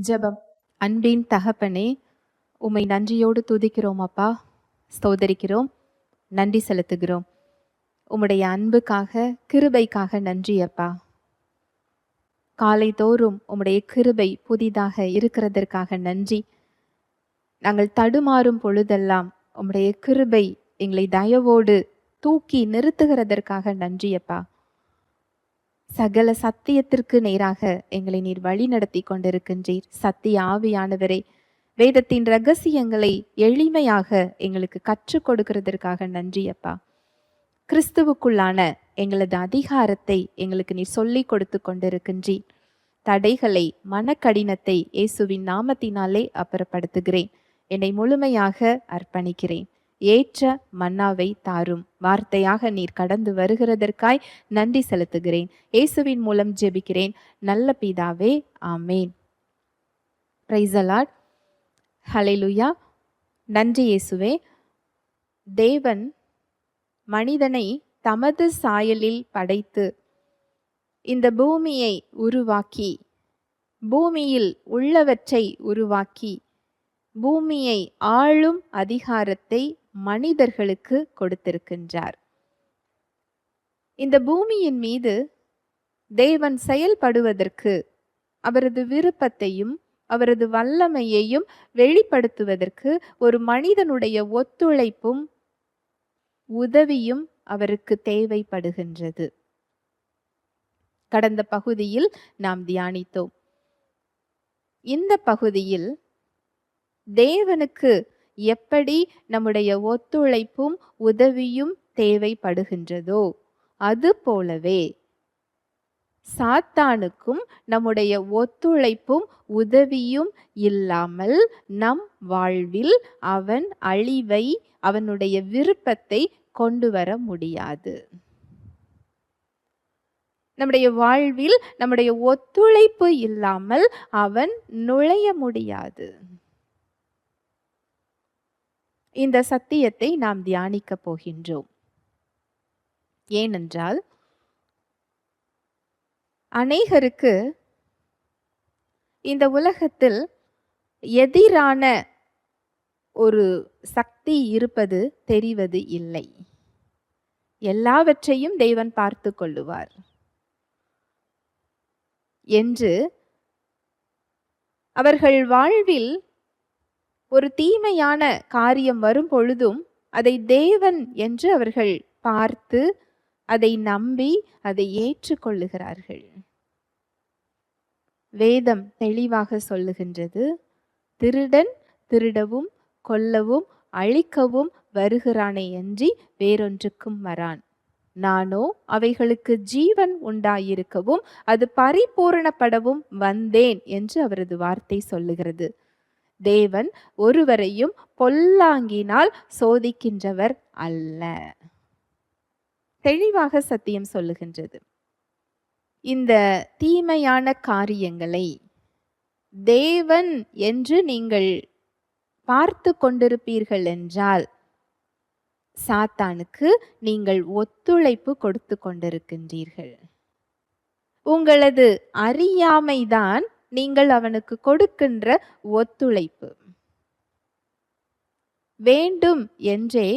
ஜெபம். அன்பின் தகப்பனே, உம்மை நன்றியோடு துதிக்கிறோம் அப்பா, ஸ்தோதரிக்கிறோம், நன்றி செலுத்துகிறோம். உம்முடைய அன்புக்காக, கிருபைக்காக நன்றி அப்பா. காலை தோறும் உம்முடைய கிருபை புதிதாக இருக்கிறதற்காக நன்றி. நாங்கள் தடுமாறும் பொழுதெல்லாம் உம்முடைய கிருபை எங்களை தயவோடு தூக்கி நிறுத்துகிறதற்காக நன்றி அப்பா. சகல சத்தியத்திற்கு நேராக எங்களை நீர் வழி நடத்தி கொண்டிருக்கின்றீர். சத்திய ஆவியானவரே, வேதத்தின் ரகசியங்களை எளிமையாக எங்களுக்கு கற்றுக் கொடுக்கிறதற்காக நன்றி அப்பா. கிறிஸ்துவுக்குள்ளான எங்களது அதிகாரத்தை எங்களுக்கு நீர் சொல்லிக் கொடுத்து கொண்டிருக்கின்றீர். தடைகளை, மனக்கடினத்தை இயேசுவின் நாமத்தினாலே அப்புறப்படுத்துகிறேன். என்னை முழுமையாக அர்ப்பணிக்கிறேன். ஏற்ற மன்னாவை தாரும். வார்த்தையாக நீர் கடந்து வருகிறதற்காய் நன்றி செலுத்துகிறேன். இயேசுவின் மூலம் ஜெபிக்கிறேன் நல்ல பிதாவே, ஆமேன். Praise the Lord. ஹல்லேலூயா. நன்றி இயேசுவே. தேவன் மனிதனை தமது சாயலில் படைத்து இந்த பூமியை உருவாக்கி, பூமியில் உள்ளவற்றை உருவாக்கி, பூமியை ஆளும் அதிகாரத்தை மனிதர்களுக்கு கொடுத்திருக்கின்றார். இந்த பூமியின் மீது தேவன் செயல்படுவதற்கு, அவரது விருப்பத்தையும் அவரது வல்லமையையும் வெளிப்படுத்துவதற்கு ஒரு மனிதனுடைய ஒத்துழைப்பும் உதவியும் அவருக்கு தேவைப்படுகின்றது. கடந்த பகுதியில் நாம் தியானித்தோம். இந்த பகுதியில் தேவனுக்கு எப்படி நம்முடைய ஒத்துழைப்பும் உதவியும் தேவைப்படுகின்றதோ அது போலவே சாத்தானுக்கும் நம்முடைய ஒத்துழைப்பும் உதவியும் இல்லாமல் நம் வாழ்வில் அவன் அழிவை, அவனுடைய விருப்பத்தை கொண்டு வர முடியாது. நம்முடைய வாழ்வில் நம்முடைய ஒத்துழைப்பு இல்லாமல் அவன் நுழைய முடியாது. இந்த சத்தியத்தை நாம் தியானிக்க போகின்றோம். ஏனென்றால் அநேகருக்கு இந்த உலகத்தில் எதிரான ஒரு சக்தி இருப்பது தெரிவது இல்லை. எல்லாவற்றையும் தேவன் பார்த்து கொள்ளுவார் என்று அவர்கள் வாழ்வில் ஒரு தீமையான காரியம் வரும் பொழுதும் அதை தேவன் என்று அவர்கள் பார்த்து, அதை நம்பி, அதை ஏற்றுக்கொள்ளுகிறார்கள். வேதம் தெளிவாக சொல்லுகின்றது, திருடன் திருடவும் கொல்லவும் அழிக்கவும் வருகிறானே அன்றி வேறொன்றுக்கும் வரான். நானோ அவைகளுக்கு ஜீவன் உண்டாயிருக்கவும் அது பரிபூரணப்படவும் வந்தேன் என்று அவரது வார்த்தை சொல்லுகிறது. தேவன் ஒருவரையும் பொல்லாங்கினால் சோதிக்கின்றவர் அல்ல. தெளிவாக சத்தியம் சொல்லுகின்றது. இந்த தீமையான காரியங்களை தேவன் என்று நீங்கள் பார்த்து கொண்டிருப்பீர்கள் என்றால் சாத்தானுக்கு நீங்கள் ஒத்துழைப்பு கொடுத்து கொண்டிருக்கின்றீர்கள். உங்களது அறியாமைதான் நீங்கள் அவனுக்கு கொடுக்கின்ற ஒத்துழைப்பு. வேண்டும் என்றே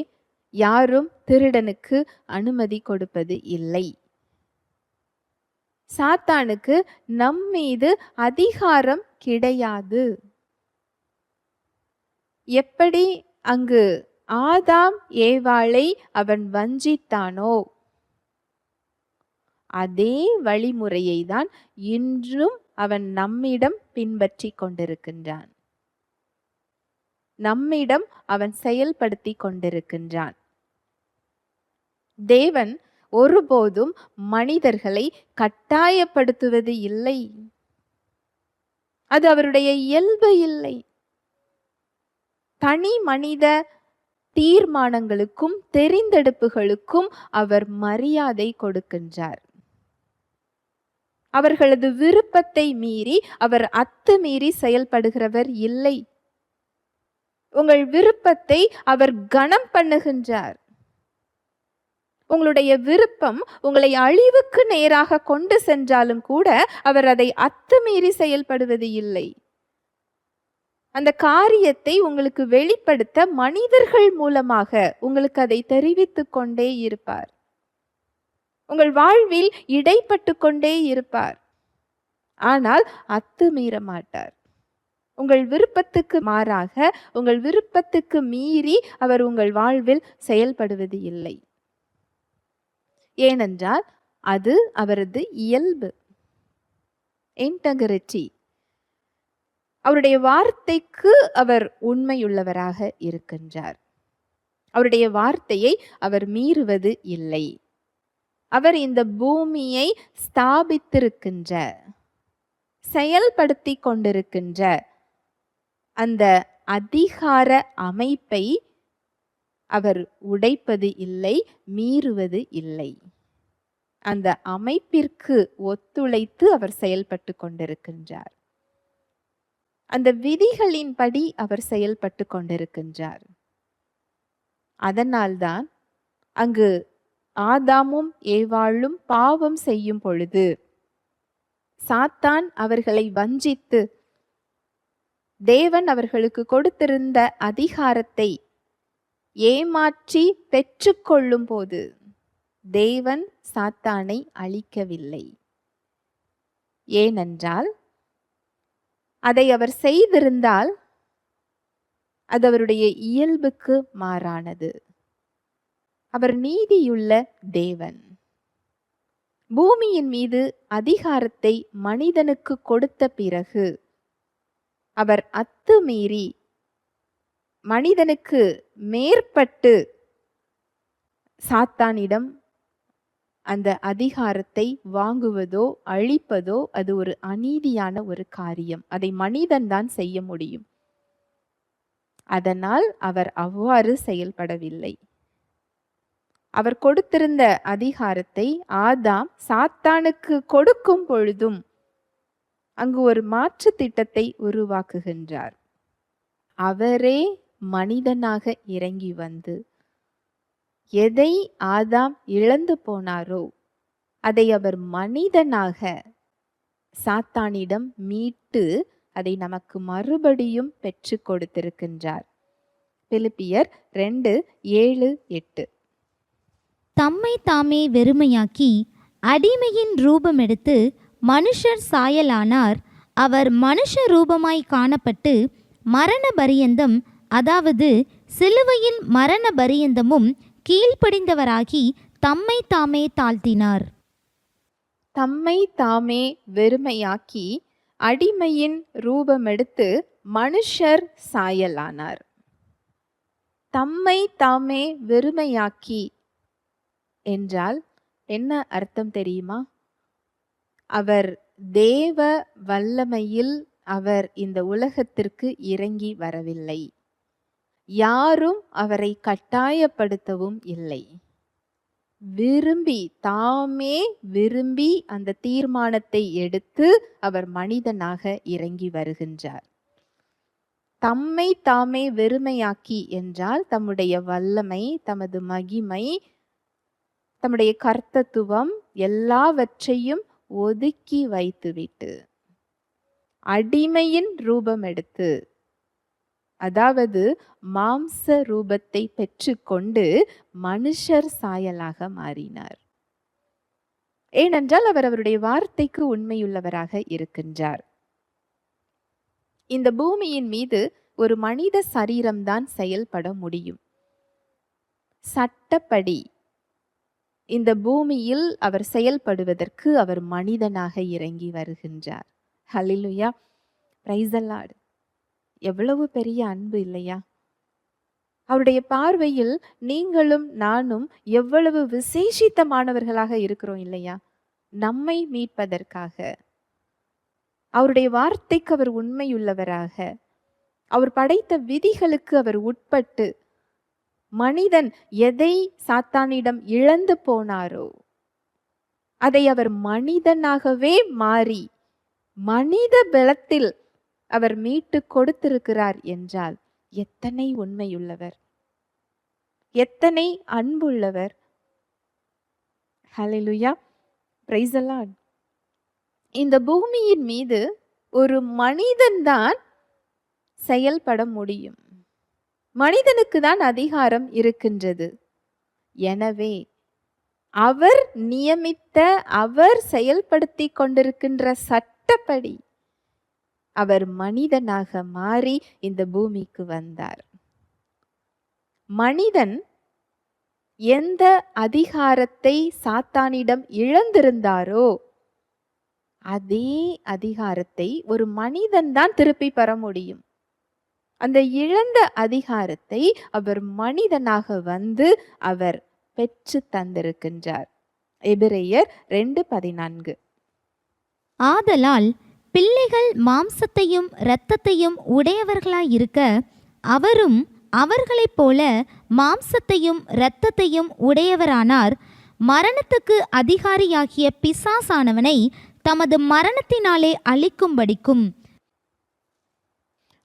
யாரும் திருடனுக்கு அனுமதி கொடுப்பது இல்லை. சாத்தானுக்கு நம் மீது அதிகாரம் கிடையாது. எப்படி அங்கு ஆதாம் ஏவாளை அவன் வஞ்சித்தானோ அதே வழிமுறையை தான் இன்றும் அவன் நம்மிடம் பின்பற்றி கொண்டிருக்கின்றான். நம்மிடம் அவன் செயல்படுத்தி கொண்டிருக்கின்றான். தேவன் ஒருபோதும் மனிதர்களை கட்டாயப்படுத்துவது இல்லை. அது அவருடைய இயல்பு இல்லை. தனி மனித தீர்மானங்களுக்கும் தெரிந்தெடுப்புகளுக்கும் அவர் மரியாதை கொடுக்கின்றார். அவர்களது விருப்பத்தை மீறி அவர் அத்துமீறி செயல்படுகிறவர் இல்லை. உங்கள் விருப்பத்தை அவர் கனம் பண்ணுகின்றார். உங்களுடைய விருப்பம் உங்களை அழிவுக்கு நேராக கொண்டு சென்றாலும் கூட அவர் அதை அத்துமீறி செயல்படுவது இல்லை. அந்த காரியத்தை உங்களுக்கு வெளிப்படுத்த மனிதர்கள் மூலமாக உங்களுக்கு அதை தெரிவித்துக் கொண்டே இருப்பார். உங்கள் வாழ்வில் இடைப்பட்டு கொண்டே இருப்பார். ஆனால் அத்துமீற மாட்டார். உங்கள் விருப்பத்துக்கு மாறாக, உங்கள் விருப்பத்துக்கு மீறி அவர் உங்கள் வாழ்வில் செயல்படுவது இல்லை. ஏனென்றால் அது அவரது இயல்பு. இன்டெகிரிட்டி. அவருடைய வார்த்தைக்கு அவர் உண்மையுள்ளவராக இருக்கின்றார். அவருடைய வார்த்தையை அவர் மீறுவது இல்லை. அவர் இந்த பூமியை ஸ்தாபித்திருக்கின்ற, செயல்படுத்தி கொண்டிருக்கின்ற அந்த அதிகார அமைப்பை அவர் உடைப்பது இல்லை, மீறுவது இல்லை. அந்த அமைப்பிற்கு ஒத்துழைத்து அவர் செயல்பட்டு கொண்டிருக்கின்றார். அந்த விதிகளின்படி அவர் செயல்பட்டு கொண்டிருக்கின்றார். அதனால்தான் அங்கு ஆதாமும் ஏவாளும் பாவம் செய்யும் பொழுது சாத்தான் அவர்களை வஞ்சித்து தேவன் அவர்களுக்கு கொடுத்திருந்த அதிகாரத்தை ஏமாற்றி பெற்றுக்கொள்ளும் போது தேவன் சாத்தானை அழிக்கவில்லை. ஏனென்றால் அதை அவர் செய்திருந்தால் அது அவருடைய இயல்புக்கு மாறானது. அவர் நீதியுள்ள தேவன். பூமியின் மீது அதிகாரத்தை மனிதனுக்கு கொடுத்த பிறகு அவர் அத்துமீறி மனிதனுக்கு மேற்பட்டு சாத்தானிடம் அந்த அதிகாரத்தை வாங்குவதோ அழிப்பதோ அது ஒரு அநீதியான ஒரு காரியம். அதை மனிதன்தான் செய்ய முடியும். அதனால் அவர் அவ்வாறு செயல்படவில்லை. அவர் கொடுத்திருந்த அதிகாரத்தை ஆதாம் சாத்தானுக்கு கொடுக்கும் பொழுதும் அங்கு ஒரு மாற்று திட்டத்தை உருவாக்குகின்றார். அவரே மனிதனாக இறங்கி வந்து எதை ஆதாம் இழந்து போனாரோ அதை அவர் மனிதனாக சாத்தானிடம் மீட்டு அதை நமக்கு மறுபடியும் பெற்று கொடுத்திருக்கின்றார். பிலிப்பியர் 2:7-8. தம்மை தாமே வெறுமையாக்கி அடிமையின் ரூபமெடுத்து மனுஷர் சாயலானார். அவர் மனுஷ ரூபமாய் காணப்பட்டு மரண பரியந்தம், அதாவது சிலுவையின் மரண பரியந்தமும் கீழ்ப்படிந்தவராகி தம்மை தாமே தாழ்த்தினார். தம்மை தாமே வெறுமையாக்கி அடிமையின் ரூபமெடுத்து மனுஷர் சாயலானார். தம்மை தாமே வெறுமையாக்கி என்றால் என்ன அர்த்தம் தெரியுமா? அவர் தேவ வல்லமையில் அவர் இந்த உலகத்திற்கு இறங்கி வரவில்லை. யாரும் அவரை கட்டாயப்படுத்தவும் இல்லை. தாமே விரும்பி அந்த தீர்மானத்தை எடுத்து அவர் மனிதனாக இறங்கி வருகின்றார். தம்மை தாமே வெறுமையாக்கி என்றால் தம்முடைய வல்லமை, தமது மகிமை, தம்முடைய கர்த்தத்துவம் எல்லாவற்றையும் ஒதுக்கி வைத்துவிட்டு அடிமையின் ரூபம் எடுத்து, அதாவது மாம்ச ரூபத்தை பெற்றுக்கொண்டு மனுஷர் சாயலாக மாறினார். ஏனென்றால் அவர் அவருடைய வார்த்தைக்கு உண்மையுள்ளவராக இருக்கின்றார். இந்த பூமியின் மீது ஒரு மனித சரீரம்தான் செயல்பட முடியும். சட்டப்படி இந்த பூமியில் அவர் செயல்படுவதற்கு அவர் மனிதனாக இறங்கி வருகின்றார். ஹல்லேலூயா, பிரைஸ் தி லார்ட். எவ்வளவு பெரிய அன்பு இல்லையா? அவருடைய பார்வையில் நீங்களும் நானும் எவ்வளவு விசேஷித்தமானவர்களாக இருக்கிறோம் இல்லையா? நம்மை மீட்பதற்காக, அவருடைய வார்த்தைக்கு அவர் உண்மையுள்ளவராக, அவர் படைத்த விதிகளுக்கு அவர் உட்பட்டு, மனிதன் எதை சாத்தானிடம் இழந்து போனாரோ அதை அவர் மனிதனாகவே மாறி மனித பலத்தில் அவர் மீட்டு கொடுத்திருக்கிறார் என்றால் எத்தனை உண்மையுள்ளவர், எத்தனை அன்புள்ளவர். ஹல்லேலூயா, பிரைஸ் தி லார்ட். இந்த பூமியின் மீது ஒரு மனிதன்தான் செயல்பட முடியும். மனிதனுக்கு தான் அதிகாரம் இருக்கின்றது. எனவே அவர் நியமித்த, அவர் செயல்படுத்தி கொண்டிருக்கின்ற சட்டப்படி அவர் மனிதனாக மாறி இந்த பூமிக்கு வந்தார். மனிதன் எந்த அதிகாரத்தை சாத்தானிடம் இழந்திருந்தாரோ அதே அதிகாரத்தை ஒரு மனிதன் தான் திருப்பி பெற முடியும். அந்த இழந்த அதிகாரத்தை அவர் மனிதனாக வந்து அவர் பெற்று தந்திருக்கின்றார். எபிரேயர் 2:14. ஆதலால் பிள்ளைகள் மாம்சத்தையும் இரத்தத்தையும் உடையவர்களாயிருக்க அவரும் அவர்களைப் போல மாம்சத்தையும் இரத்தத்தையும் உடையவரானார். மரணத்துக்கு அதிகாரியாகிய பிசாசானவனை தமது மரணத்தினாலே அழிக்கும்படிக்கும்.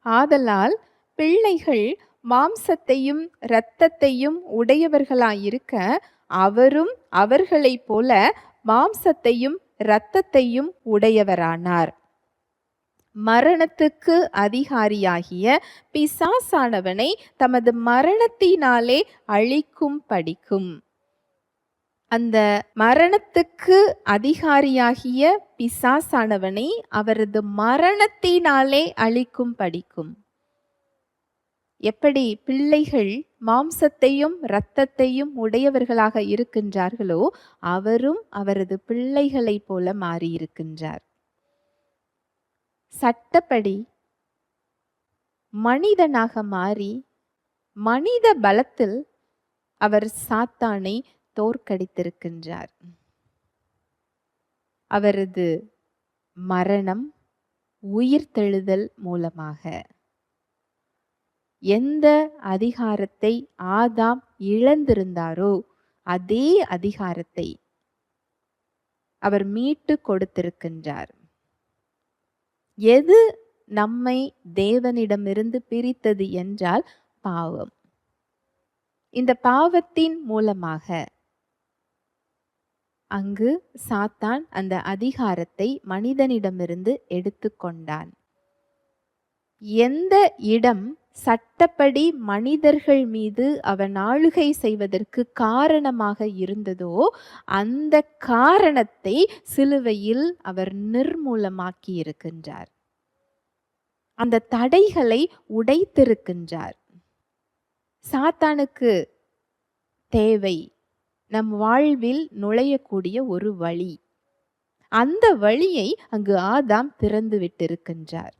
ஆதலால் பிள்ளைகள் மாம்சத்தையும் இரத்தத்தையும் உடையவர்களாயிருக்க அவரும் அவர்களைப் போல மாம்சத்தையும் இரத்தத்தையும் உடையவரானார். மரணத்துக்கு அதிகாரியாகிய பிசாசானவனை தமது மரணத்தினாலே அழிக்கும் படிக்கும். அந்த மரணத்துக்கு அதிகாரியாகிய பிசாசானவனை அவரது மரணத்தினாலே அழிக்கும் படிக்கும். எப்படி பிள்ளைகள் மாம்சத்தையும் இரத்தத்தையும் உடையவர்களாக இருக்கின்றார்களோ அவரும் அவரது பிள்ளைகளைப் போல மாறியிருக்கின்றார். சட்டப்படி மனிதனாக மாறி மனித பலத்தில் அவர் சாத்தானை தோற்கடித்திருக்கின்றார். அவரது மரணம், உயிர்த்தெழுதல் மூலமாக எந்த அதிகாரத்தை ஆதாம் இழந்திருந்தாரோ அதே அதிகாரத்தை அவர் மீட்டு கொடுத்திருக்கின்றார். எது நம்மை தேவனிடமிருந்து பிரித்தது என்றால் பாவம். இந்த பாவத்தின் மூலமாக அங்கு சாத்தான் அந்த அதிகாரத்தை மனிதனிடமிருந்து எடுத்துக்கொண்டான். எந்த இடம் சட்டப்படி மனிதர்கள் மீது அவன் ஆளுகை செய்வதற்கு காரணமாக இருந்ததோ அந்த காரணத்தை சிலுவையில் அவர் நிர்மூலமாக்கி இருக்கின்றார். அந்த தடைகளை உடைத்திருக்கின்றார். சாத்தானுக்கு தேவை நம் வாழ்வில் நுழையக்கூடிய ஒரு வழி. அந்த வழியை அங்கு ஆதாம் திறந்து விட்டிருக்கின்றார்.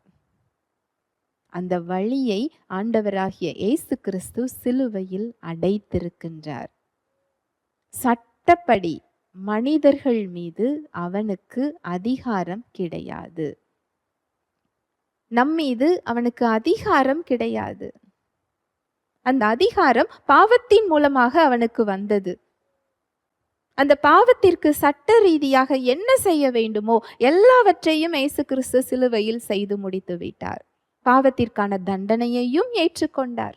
அந்த வழியை ஆண்டவராகிய இயேசு கிறிஸ்து சிலுவையில் அடைத்திருக்கின்றார். சட்டப்படி மனிதர்கள் மீது அவனுக்கு அதிகாரம் கிடையாது. நம்மீது அவனுக்கு அதிகாரம் கிடையாது. அந்த அதிகாரம் பாவத்தின் மூலமாக அவனுக்கு வந்தது. அந்த பாவத்திற்கு சட்ட ரீதியாக என்ன செய்ய வேண்டுமோ எல்லாவற்றையும் இயேசு கிறிஸ்து சிலுவையில் செய்து முடித்து விட்டார். பாவத்திற்கான தண்டனையையும் ஏற்றுக்கொண்டார்.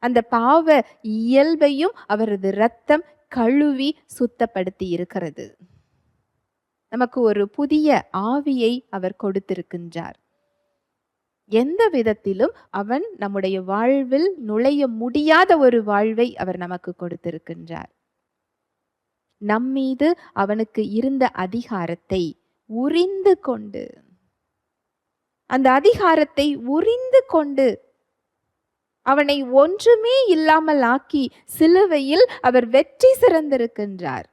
அந்த பாவ இயல்பையும் அவரது இரத்தம் கழுவி சுத்தப்படுத்தி இருக்கிறது. நமக்கு ஒரு புதிய ஆவியை அவர் கொடுத்திருக்கின்றார். எந்த விதத்திலும் அவன் நம்முடைய வாழ்வில் நுழைய முடியாத ஒரு வாழ்வை அவர் நமக்கு கொடுத்திருக்கின்றார். நம்மீது அவனுக்கு இருந்த அதிகாரத்தை உரிந்து கொண்டு, அந்த அதிகாரத்தை உரிந்து கொண்டு அவனை ஒன்றுமே இல்லாமல் ஆக்கி சிலுவையில் அவர் வெற்றி சிறந்திருக்கின்றார்.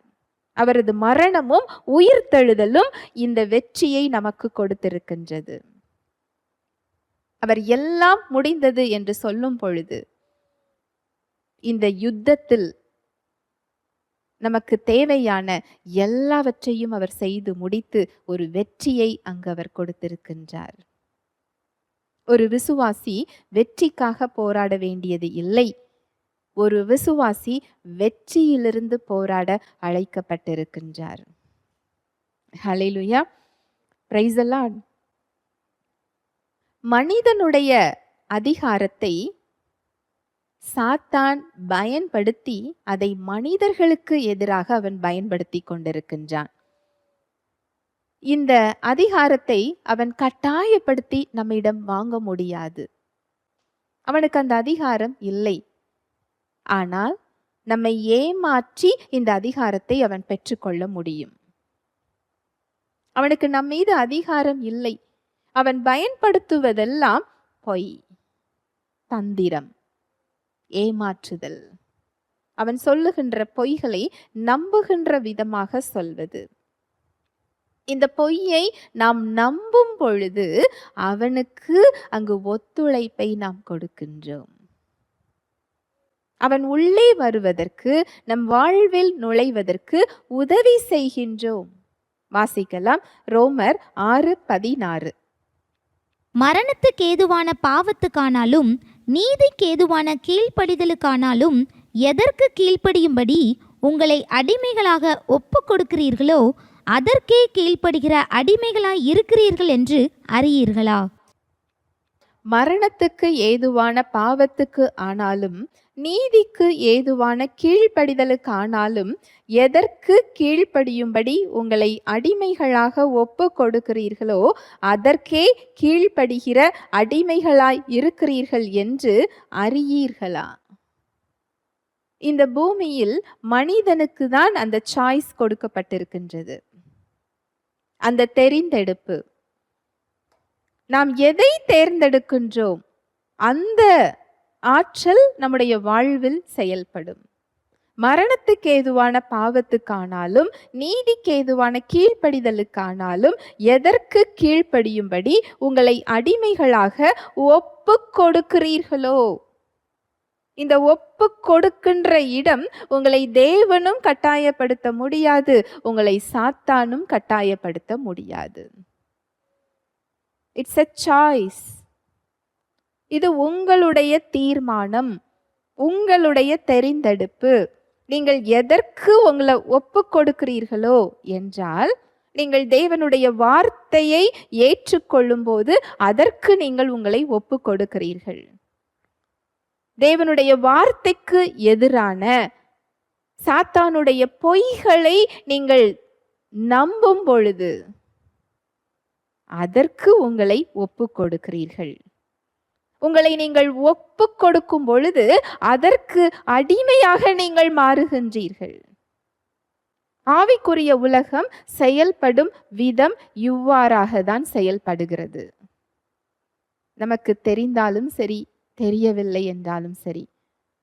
அவரது மரணமும் உயிர்த்தெழுதலும் இந்த வெற்றியை நமக்கு கொடுத்திருக்கின்றது. அவர் எல்லாம் முடிந்தது என்று சொல்லும் பொழுது இந்த யுத்தத்தில் நமக்கு தேவையான எல்லாவற்றையும் அவர் செய்து முடித்து ஒரு வெற்றியை அங்கு அவர் கொடுத்திருக்கின்றார். ஒரு விசுவாசி வெற்றிக்காக போராட வேண்டியது இல்லை. ஒரு விசுவாசி வெற்றியிலிருந்து போராட அழைக்கப்பட்டிருக்கின்றார். ஹல்லேலூயா, பிரைஸ் தி லார்ட். மனிதனுடைய அதிகாரத்தை சாத்தான் பயன்படுத்தி அதை மனிதர்களுக்கு எதிராக அவன் பயன்படுத்தி கொண்டிருக்கின்றான். இந்த அதிகாரத்தை அவன் கட்டாயப்படுத்தி நம்மிடம் வாங்க முடியாது. அவனுக்கு அந்த அதிகாரம் இல்லை. ஆனால் நம்மை ஏமாற்றி இந்த அதிகாரத்தை அவன் பெற்றுக்கொள்ள முடியும். அவனுக்கு நம் மீது அதிகாரம் இல்லை. அவன் பயன்படுத்துவதெல்லாம் பொய், தந்திரம், ஏமாற்றுதல். அவன் சொல்லுகின்ற பொய்களை நம்புகின்ற விதமாக சொல்வது. இந்த பொய்யை நாம் நம்பும் பொழுது அவனுக்கு அங்கு ஒத்துழைப்பை நாம் கொடுக்கின்றோம். அவன் உள்ளே வருவதற்கு, நம் வாழ்வில் நுழைவதற்கு உதவி செய்கின்றோம். வாசிக்கலாம், ரோமர் 6:16. மரணத்துக்கு ஏதுவான பாவத்துக்கானாலும் நீதிக்கு ஏதுவான கீழ்ப்படிதலுக்கானாலும் எதற்கு கீழ்ப்படியும்படி உங்களை அடிமைகளாக ஒப்பு கொடுக்கிறீர்களோ அதற்கே கீழ்ப்படுகிற அடிமைகளாய் இருக்கிறீர்கள் என்று அறியீர்களா? மரணத்துக்கு ஏதுவான பாவத்துக்கு ஆனாலும் நீதிக்கு ஏதுவான கீழ்ப்படிதலுக்கு ஆனாலும் எதற்கு கீழ்ப்படியும்படி உங்களை அடிமைகளாக ஒப்பு கொடுக்கிறீர்களோ அதற்கே கீழ்ப்படுகிற அடிமைகளாய் இருக்கிறீர்கள் என்று அறியீர்களா? இந்த பூமியில் மனிதனுக்கு தான் அந்த சாய்ஸ் கொடுக்கப்பட்டிருக்கின்றது, அந்த தெரிந்தெடுப்பு. நாம் எதை தேர்ந்தெடுக்கின்றோம் அந்த ஆற்றல் நம்முடைய வாழ்வில் செயல்படும். மரணத்துக்கு ஏதுவான பாவத்துக்கானாலும் நீதிக்கு ஏதுவான கீழ்ப்படிதலுக்கானாலும் எதற்கு கீழ்ப்படியும்படி உங்களை அடிமைகளாக ஒப்பு கொடுக்கிறீர்களோ. இந்த ஒப்பு கொடுக்கின்ற இடம் உங்களை தேவனும் கட்டாயப்படுத்த முடியாது, உங்களை சாத்தானும் கட்டாயப்படுத்த முடியாது. It's a choice. இது உங்களுடைய தீர்மானம், உங்களுடைய தெரிந்தெடுப்பு. நீங்கள் எதற்கு உங்களை ஒப்பு கொடுக்கிறீர்களோ என்றால், நீங்கள் தேவனுடைய வார்த்தையை ஏற்றுக்கொள்ளும் போது அதற்கு நீங்கள் உங்களை ஒப்பு கொடுக்கிறீர்கள். தேவனுடைய வார்த்தைக்கு எதிரான சாத்தானுடைய பொய்களை நீங்கள் நம்பும் பொழுது அதற்கு உங்களை ஒப்பு கொடுக்கிறீர்கள். உங்களை நீங்கள் ஒப்பு கொடுக்கும் பொழுது அதற்கு அடிமையாக நீங்கள் மாறுகின்றீர்கள். ஆவிக்குரிய உலகம் செயல்படும் விதம் இவ்வாறாக தான் செயல்படுகிறது. நமக்கு தெரிந்தாலும் சரி, தெரியவில்லை என்றாலும் சரி,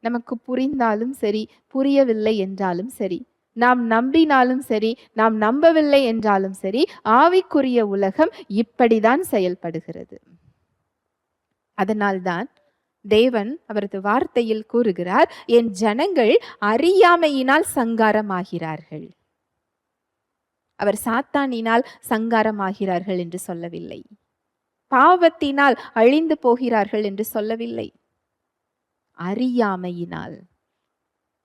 நமக்கு புரிந்தாலும் சரி, புரியவில்லை என்றாலும் சரி, நாம் நம்பினாலும் சரி, நாம் நம்பவில்லை என்றாலும் சரி, ஆவிக்குரிய உலகம் இப்படிதான் செயல்படுகிறது. அதனால்தான் தேவன் அவரது வார்த்தையில் கூறுகிறார், என் ஜனங்கள் அறியாமையினால் சங்காரமாகிறார்கள். அவர் சாத்தானினால் சங்காரமாகிறார்கள் என்று சொல்லவில்லை, பாவத்தினால் அழிந்து போகிறார்கள் என்று சொல்லவில்லை. அறியாமையினால்,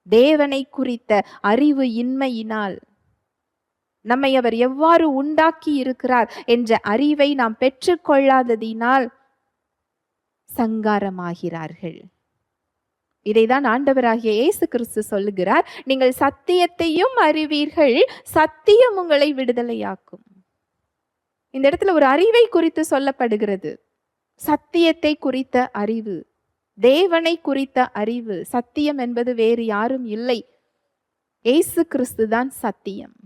தேவனை குறித்த அறிவு இன்மையினால், நம்மை அவர் எவ்வாறு உண்டாக்கி இருக்கிறார் என்ற அறிவை நாம் பெற்றுக்கொள்ளாததினால் சங்காரமாகிறார்கள். இதைதான் ஆண்டவராகிய இயேசு கிறிஸ்து சொல்லுகிறார், நீங்கள் சத்தியத்தையும் அறிவீர்கள், சத்தியம் உங்களை விடுதலையாக்கும். இந்த இடத்துல ஒரு அறிவை குறித்து சொல்லப்படுகிறது, சத்தியத்தை குறித்த அறிவு, தேவனை குறித்த அறிவு. சத்தியம் என்பது வேறு யாரும் இல்லை, இயேசு கிறிஸ்து தான் சத்தியம்.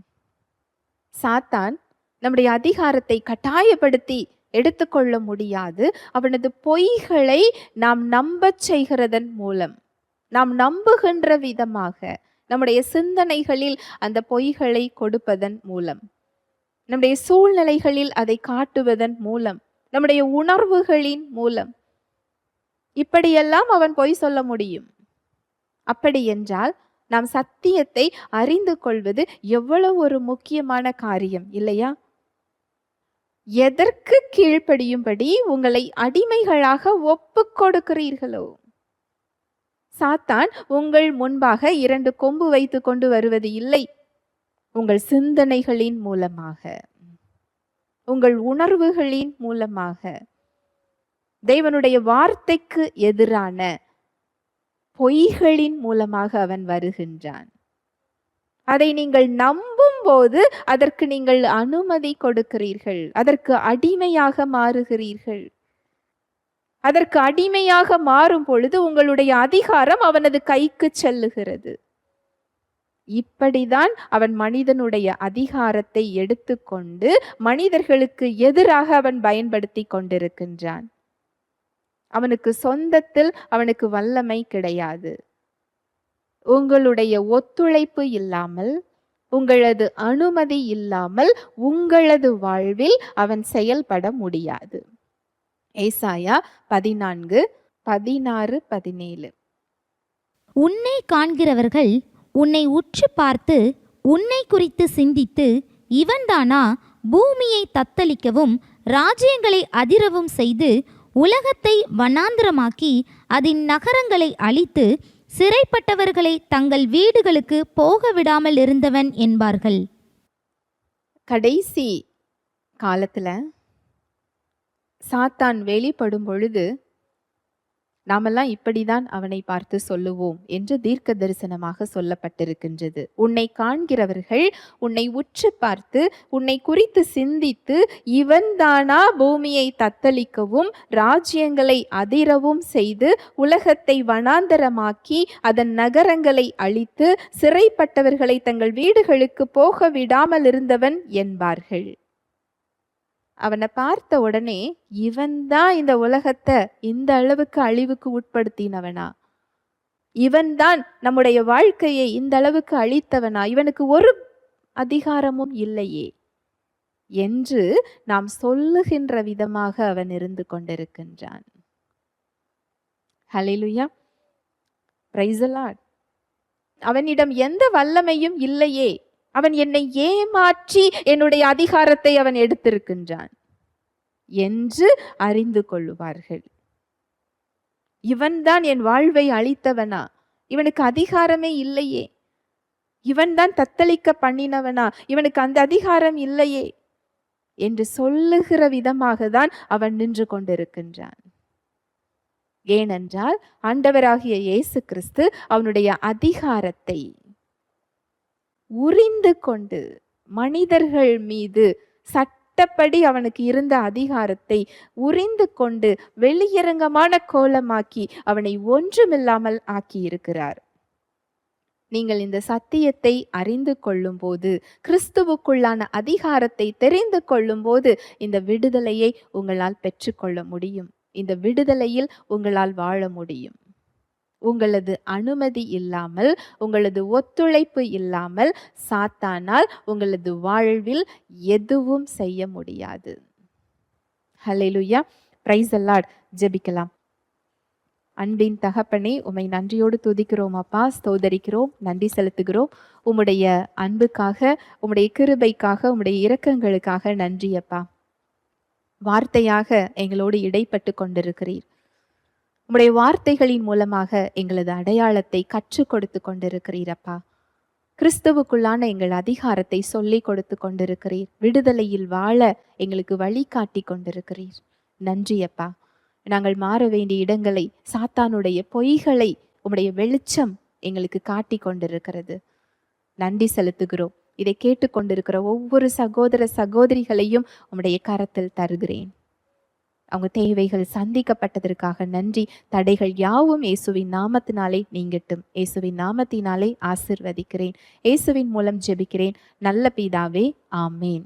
சாத்தான் நம்முடைய அதிகாரத்தை கட்டாயப்படுத்தி எடுத்துக்கொள்ள முடியாது. அவனது பொய்களை நாம் நம்பச் செய்கிறதன் மூலம், நாம் நம்புகின்ற விதமாக, நம்முடைய சிந்தனைகளில் அந்த பொய்களை கொடுப்பதன் மூலம், நம்முடைய சூழ்நிலைகளில் அதை காட்டுவதன் மூலம், நம்முடைய உணர்வுகளின் மூலம், இப்படியெல்லாம் அவன் பொய் சொல்ல முடியும். அப்படி என்றால் நாம் சத்தியத்தை அறிந்து கொள்வது எவ்வளவு ஒரு முக்கியமான காரியம் இல்லையா? எதற்கு கீழ்ப்படியும்படி உங்களை அடிமைகளாக ஒப்பு கொடுக்கிறீர்களோ. சாத்தான் உங்கள் முன்பாக 2 கொம்பு வைத்து கொண்டு வருவது இல்லை. உங்கள் சிந்தனைகளின் மூலமாக, உங்கள் உணர்வுகளின் மூலமாக, தேவனுடைய வார்த்தைக்கு எதிரான பொய்களின் மூலமாக அவன் வருகின்றான். அதை நீங்கள் நம்பும் போது அதற்கு நீங்கள் அனுமதி கொடுக்கிறீர்கள், அதற்கு அடிமையாக மாறுகிறீர்கள். அதற்கு அடிமையாக மாறும் பொழுது உங்களுடைய அதிகாரம் அவனது கைக்கு செல்லுகிறது. இப்படிதான் அவன் மனிதனுடைய அதிகாரத்தை எடுத்துக்கொண்டு மனிதர்களுக்கு எதிராக அவன் பயன்படுத்தி கொண்டிருக்கின்றான். அவனுக்கு சொந்தத்தில் அவனுக்கு வல்லமை கிடையாது. உங்களுடைய ஒத்துழைப்பு இல்லாமல், உங்களது அனுமதி இல்லாமல் உங்களது வாழ்வில் அவன் செயல்பட முடியாது. ஏசாயா 14:16-17. உன்னை காண்கிறவர்கள் உன்னை உற்று பார்த்து உன்னை குறித்து சிந்தித்து, இவன்தானா பூமியை தத்தளிக்கவும் ராஜ்யங்களை அதிரவும் செய்து உலகத்தை வனாந்திரமாக்கி அதன் நகரங்களை அழித்து சிறைப்பட்டவர்களை தங்கள் வீடுகளுக்கு போக விடாமல் இருந்தவன் என்பார்கள். கடைசி காலத்துல சாத்தான் வெளிப்படும் பொழுது நாமெல்லாம் இப்படிதான் அவனை பார்த்து சொல்லுவோம் என்று தீர்க்க தரிசனமாக சொல்லப்பட்டிருக்கின்றது. உன்னை காண்கிறவர்கள் உன்னை உற்று பார்த்து உன்னை குறித்து சிந்தித்து, இவன்தானா பூமியை தத்தளிக்கவும் ராஜ்யங்களை அதிரவும் செய்து உலகத்தை வனாந்தரமாக்கி அதன் நகரங்களை அழித்து சிறைப்பட்டவர்களை தங்கள் வீடுகளுக்கு போக விடாமல் இருந்தவன் என்பார்கள். அவனை பார்த்த உடனே இவன்தான் இந்த உலகத்தை இந்த அளவுக்கு அழிவுக்கு உட்படுத்தினவனா, இவன்தான் நம்முடைய வாழ்க்கையை இந்த அளவுக்கு அழித்தவனா, இவனுக்கு ஒரு அதிகாரமும் இல்லையே என்று நாம் சொல்லுகின்ற விதமாக அவன் இருந்து கொண்டிருக்கின்றான். ஹல்லேலூயா, பிரைஸ் தி லார்ட். அவனிடம் எந்த வல்லமையும் இல்லையே, அவன் என்னை ஏமாற்றி என்னுடைய அதிகாரத்தை அவன் எடுத்திருக்கின்றான் என்று அறிந்து கொள்ளுவார்கள். இவன்தான் என் வாழ்வை அழித்தவனா, இவனுக்கு அதிகாரமே இல்லையே, இவன்தான் தத்தளிக்க பண்ணினவனா, இவனுக்கு அந்த அதிகாரம் இல்லையே என்று சொல்லுகிற விதமாக தான் அவன் நின்று கொண்டிருக்கின்றான். ஏனென்றால் ஆண்டவராகிய இயேசு கிறிஸ்து அவனுடைய அதிகாரத்தை உரிந்து கொண்டு மனிதர்கள் மீது சட்டப்படி அவனுக்கு இருந்த அதிகாரத்தை உரிந்து கொண்டு வெளியரங்கமான கோலமாக்கி அவனை ஒன்றுமில்லாமல் ஆக்கி இருக்கிறார். நீங்கள் இந்த சத்தியத்தை அறிந்து கொள்ளும் போது, கிறிஸ்துவுக்குள்ளான அதிகாரத்தை தெரிந்து கொள்ளும் போது இந்த விடுதலையை உங்களால் பெற்றுக்கொள்ள முடியும். இந்த விடுதலையில் உங்களால் வாழ முடியும். உங்களது அனுமதி இல்லாமல், உங்களது ஒத்துழைப்பு இல்லாமல் சாத்தானால் உங்களது வாழ்வில் எதுவும் செய்ய முடியாது. ஹல்லேலூயா, பிரைஸ் தி லார்ட். ஜெபிக்கலாம். அன்பின் தகப்பனே, உம்மை நன்றியோடு துதிக்கிறோம் அப்பா, ஸ்தோதரிக்கிறோம், நன்றி செலுத்துகிறோம். உம்முடைய அன்புக்காக, உம்முடைய கிருபைக்காக, உம்முடைய இரக்கங்களுக்காக நன்றி அப்பா. வார்த்தையாக எங்களோடு இடைப்பட்டு கொண்டிருக்கிறீர். உம்முடைய வார்த்தைகளின் மூலமாக எங்களது அடையாளத்தை கற்றுக் கொடுத்து கொண்டிருக்கிறீரப்பா. கிறிஸ்துவுக்குள்ளான எங்கள் அதிகாரத்தை சொல்லி கொடுத்து கொண்டிருக்கிறீர். விடுதலையில் வாழ எங்களுக்கு வழி காட்டி கொண்டிருக்கிறீர். நன்றி அப்பா. நாங்கள் மாற வேண்டிய இடங்களை, சாத்தானுடைய பொய்களை உம்முடைய வெளிச்சம் எங்களுக்கு காட்டி கொண்டிருக்கிறது. நன்றி செலுத்துகிறோம். இதை கேட்டுக்கொண்டிருக்கிற ஒவ்வொரு சகோதர சகோதரிகளையும் உம்முடைய கரத்தில் தருகிறேன். அவங்க தேவைகள் சந்திக்கப்பட்டதற்காக நன்றி. தடைகள் யாவும் இயேசுவின் நாமத்தினாலே நீங்கட்டும். இயேசுவின் நாமத்தினாலே ஆசீர்வதிக்கிறேன். இயேசுவின் மூலம் ஜெபிக்கிறேன் நல்ல பிதாவே, ஆமேன்.